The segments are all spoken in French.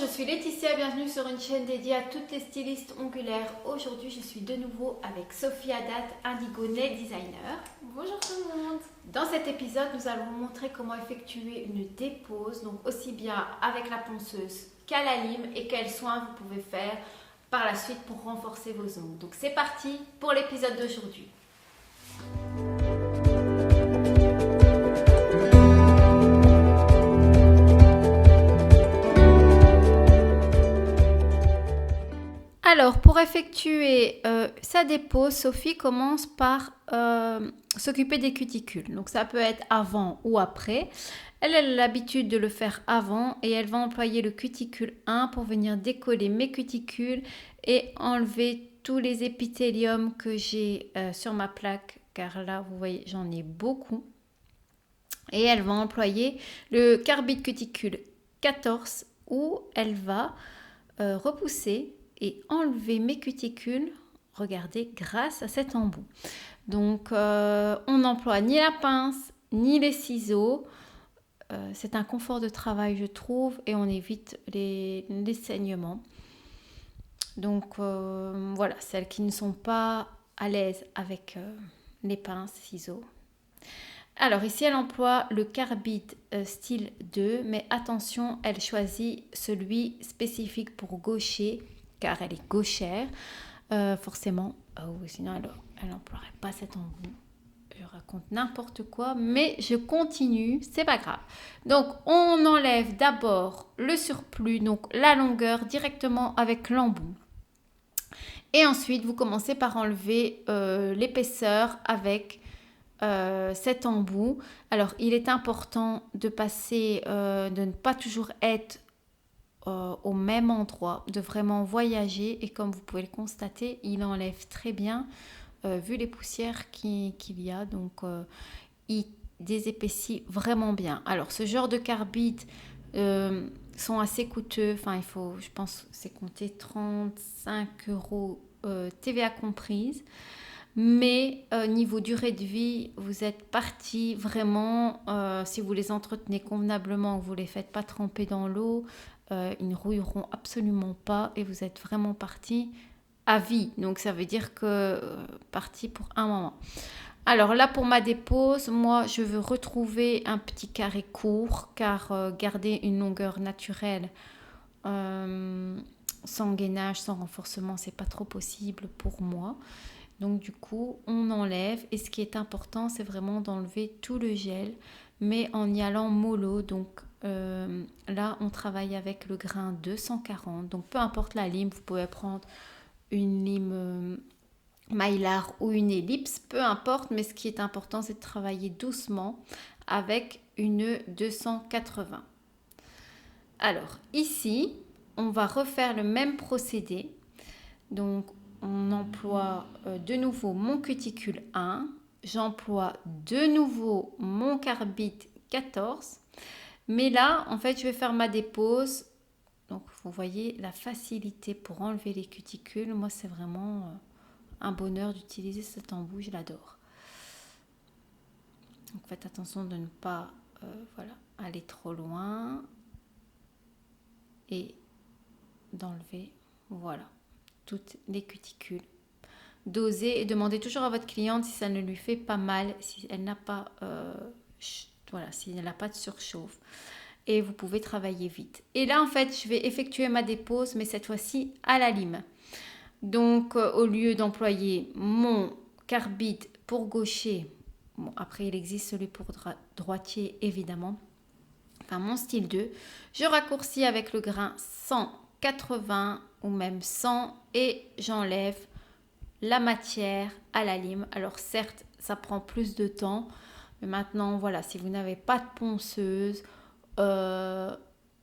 suis Laetitia, bienvenue sur une chaîne dédiée à toutes les stylistes ongulaires. Aujourd'hui, je suis de nouveau avec Sophie Haddad, Indigo Nail Designer. Bonjour tout le monde. Dans cet épisode, nous allons vous montrer comment effectuer une dépose, donc aussi bien avec la ponceuse qu'à la lime et quels soins vous pouvez faire par la suite pour renforcer vos ongles. Donc c'est parti pour l'épisode d'aujourd'hui. Alors, pour effectuer sa dépose, Sophie commence par s'occuper des cuticules. Donc, ça peut être avant ou après. Elle a l'habitude de le faire avant et elle va employer le cuticule 1 pour venir décoller mes cuticules et enlever tous les épithéliums que j'ai sur ma plaque. Car là, vous voyez, j'en ai beaucoup. Et elle va employer le carbide cuticule 14 où elle va repousser et enlever mes cuticules, regardez, grâce à cet embout. Donc, on n'emploie ni la pince, ni les ciseaux. C'est un confort de travail, je trouve, et on évite les saignements. Donc, voilà, celles qui ne sont pas à l'aise avec les pinces, ciseaux. Alors, ici, elle emploie le carbide style 2, mais attention, elle choisit celui spécifique pour gaucher, car elle est gauchère, forcément. Sinon, elle n'emploierait pas cet embout. Je raconte n'importe quoi, mais je continue, c'est pas grave. Donc, on enlève d'abord le surplus, donc la longueur, directement avec l'embout. Et ensuite, vous commencez par enlever l'épaisseur avec cet embout. Alors, il est important de passer, de ne pas toujours être au même endroit, de vraiment voyager, et comme vous pouvez le constater, il enlève très bien vu les poussières qu'il y a, donc il désépaissit vraiment bien. Alors ce genre de carbide sont assez coûteux, enfin il faut, je pense, c'est compté 35 € TVA comprise. Mais niveau durée de vie, vous êtes parti vraiment, si vous les entretenez convenablement, vous ne les faites pas tremper dans l'eau, ils ne rouilleront absolument pas et vous êtes vraiment parti à vie. Donc ça veut dire que parti pour un moment. Alors là, pour ma dépose, moi je veux retrouver un petit carré court, car garder une longueur naturelle sans gainage, sans renforcement, c'est pas trop possible pour moi. Donc du coup, on enlève, et ce qui est important, c'est vraiment d'enlever tout le gel, mais en y allant mollo. Donc là, on travaille avec le grain 240. Donc peu importe la lime, vous pouvez prendre une lime mylar ou une ellipse, peu importe, mais ce qui est important, c'est de travailler doucement avec une 280. Alors ici, on va refaire le même procédé. Donc on emploie de nouveau mon cuticule 1, j'emploie de nouveau mon carbide 14, mais là en fait je vais faire ma dépose. Donc vous voyez la facilité pour enlever les cuticules, moi c'est vraiment un bonheur d'utiliser cet embout, je l'adore. Donc faites attention de ne pas aller trop loin et d'enlever, voilà, toutes les cuticules. Dosez et demandez toujours à votre cliente si ça ne lui fait pas mal, si elle n'a pas, si elle n'a pas de surchauffe. Et vous pouvez travailler vite. Et là, en fait, je vais effectuer ma dépose, mais cette fois-ci à la lime. Donc, au lieu d'employer mon carbide pour gaucher, bon, après il existe celui pour droitier évidemment, enfin mon style 2, je raccourcis avec le grain 180 ou même 100 et j'enlève la matière à la lime. Alors certes, ça prend plus de temps, mais maintenant, voilà, si vous n'avez pas de ponceuse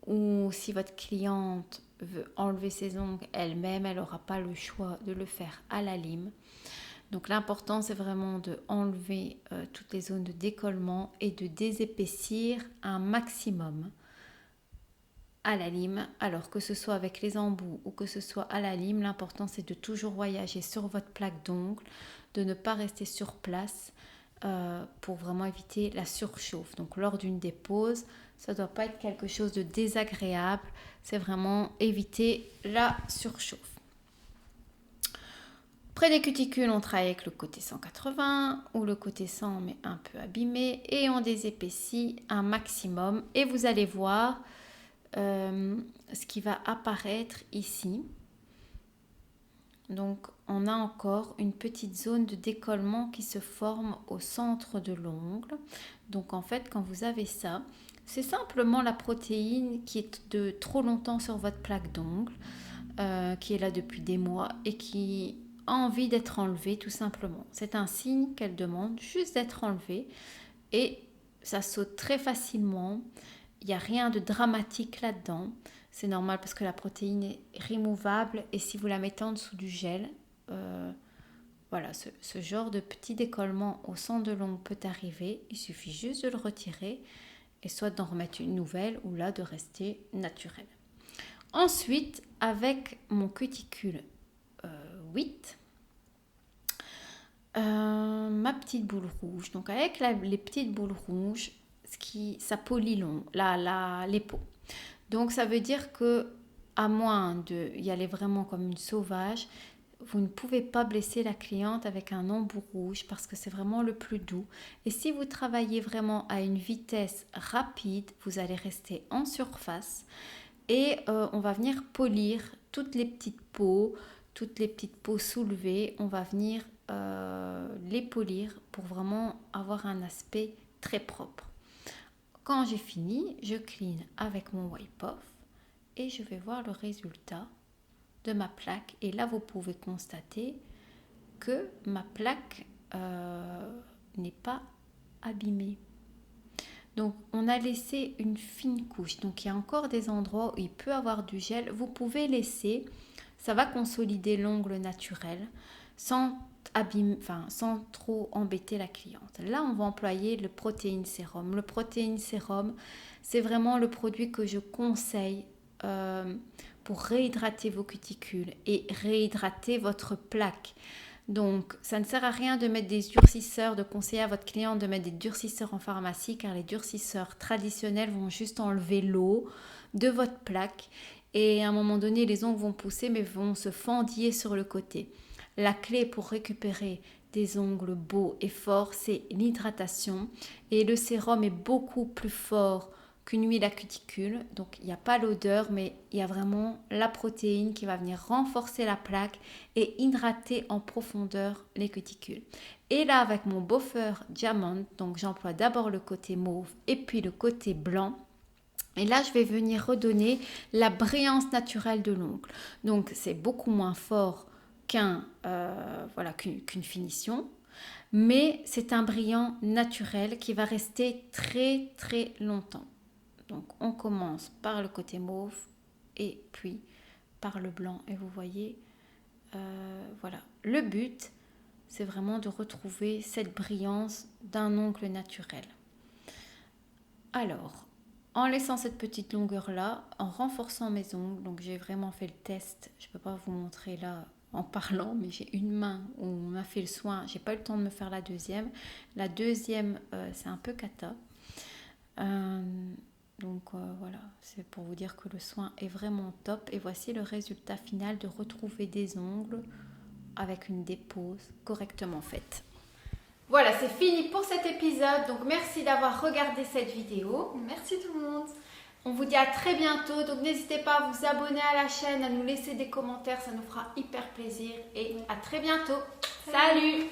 ou si votre cliente veut enlever ses ongles elle-même, elle n'aura pas le choix de le faire à la lime. Donc l'important, c'est vraiment de enlever toutes les zones de décollement et de désépaissir un maximum à la lime. Alors que ce soit avec les embouts ou que ce soit à la lime, l'important c'est de toujours voyager sur votre plaque d'ongles, de ne pas rester sur place pour vraiment éviter la surchauffe. Donc lors d'une dépose, Ça ne doit pas être quelque chose de désagréable. C'est vraiment éviter la surchauffe. Près des cuticules, on travaille avec le côté 180 ou le côté 100 mais un peu abîmé et on désépaissit un maximum et vous allez voir ce qui va apparaître ici. Donc on a encore une petite zone de décollement qui se forme au centre de l'ongle. Donc en fait quand vous avez ça, c'est simplement la protéine qui est de trop longtemps sur votre plaque d'ongle, qui est là depuis des mois et qui a envie d'être enlevée tout simplement. C'est un signe qu'elle demande juste d'être enlevée et ça saute très facilement. Il n'y a rien de dramatique là-dedans. C'est normal parce que la protéine est removable et si vous la mettez en dessous du gel, voilà, ce genre de petit décollement au centre de l'ongle peut arriver. Il suffit juste de le retirer et soit d'en remettre une nouvelle ou là de rester naturel. Ensuite, avec mon cuticule 8, ma petite boule rouge. Donc avec les petites boules rouges, ça polit les peaux. Donc ça veut dire que à moins d'y aller vraiment comme une sauvage, vous ne pouvez pas blesser la cliente avec un embout rouge parce que c'est vraiment le plus doux. Et si vous travaillez vraiment à une vitesse rapide, vous allez rester en surface et on va venir polir toutes les petites peaux soulevées. On va venir les polir pour vraiment avoir un aspect très propre. Quand j'ai fini, je clean avec mon wipe off et je vais voir le résultat de ma plaque. Et là, vous pouvez constater que ma plaque n'est pas abîmée. Donc, on a laissé une fine couche. Donc, il y a encore des endroits où il peut avoir du gel. Vous pouvez laisser, ça va consolider l'ongle naturel sans trop embêter la cliente. Là, on va employer le protéine sérum. Le protéine sérum, c'est vraiment le produit que je conseille pour réhydrater vos cuticules et réhydrater votre plaque. Donc, ça ne sert à rien de mettre des durcisseurs, de conseiller à votre client de mettre des durcisseurs en pharmacie, car les durcisseurs traditionnels vont juste enlever l'eau de votre plaque et à un moment donné, les ongles vont pousser mais vont se fendiller sur le côté. La clé pour récupérer des ongles beaux et forts, c'est l'hydratation. Et le sérum est beaucoup plus fort qu'une huile à cuticule. Donc, il n'y a pas l'odeur, mais il y a vraiment la protéine qui va venir renforcer la plaque et hydrater en profondeur les cuticules. Et là, avec mon buffer Diamond, donc j'emploie d'abord le côté mauve et puis le côté blanc. Et là, je vais venir redonner la brillance naturelle de l'ongle. Donc, c'est beaucoup moins fort qu'une finition, mais c'est un brillant naturel qui va rester très très longtemps. Donc on commence par le côté mauve et puis par le blanc et vous voyez, voilà, le but c'est vraiment de retrouver cette brillance d'un ongle naturel. Alors, en laissant cette petite longueur là, en renforçant mes ongles, donc j'ai vraiment fait le test, je ne peux pas vous montrer là en parlant, mais j'ai une main où on m'a fait le soin, j'ai pas eu le temps de me faire la deuxième. La deuxième, c'est un peu cata. Voilà, c'est pour vous dire que le soin est vraiment top. Et voici le résultat final de retrouver des ongles avec une dépose correctement faite. Voilà, c'est fini pour cet épisode. Donc merci d'avoir regardé cette vidéo. Merci tout le monde. On vous dit à très bientôt, donc n'hésitez pas à vous abonner à la chaîne, à nous laisser des commentaires, ça nous fera hyper plaisir et à très bientôt. Salut.